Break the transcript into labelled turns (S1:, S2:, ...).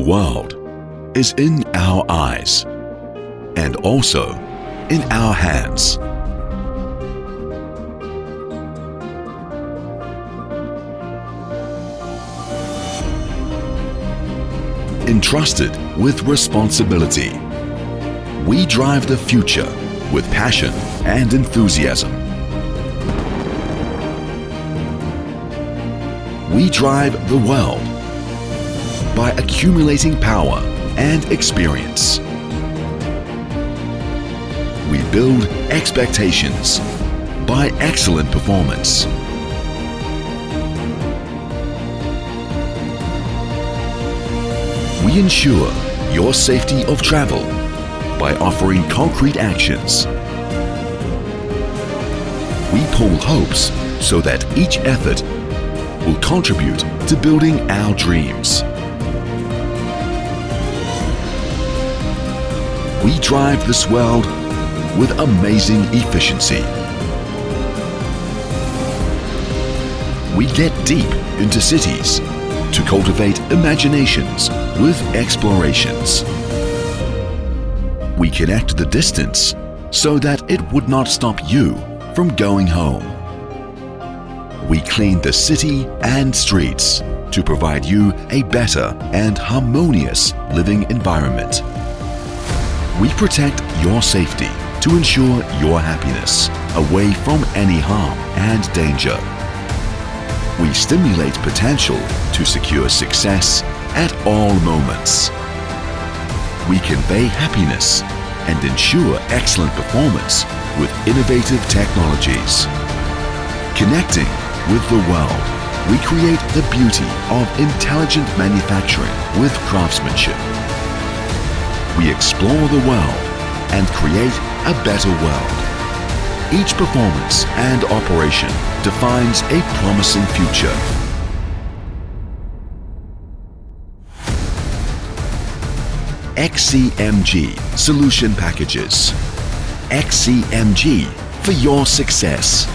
S1: world is in our eyes and also in our hands. Entrusted with responsibility, we drive the future with passion and enthusiasm. We drive the world by accumulating power and experience. We build expectations by excellent performance. We ensure your safety of travel by offering concrete actions. We pull hopes so that each effort will contribute to building our dreams. We drive this world with amazing efficiency. We get deep into cities to cultivate imaginations with explorations. We connect the distance so that it would not stop you from going home. We clean the city and streets to provide you a better and harmonious living environment. We protect your safety to ensure your happiness away from any harm and danger. We stimulate potential to secure success at all moments. We convey happiness and ensure excellent performance with innovative technologies. Connecting with the world, we create the beauty of intelligent manufacturing with craftsmanship. We explore the world and create a better world. Each performance and operation defines a promising future. XCMG Solution Packages. XCMG for your success.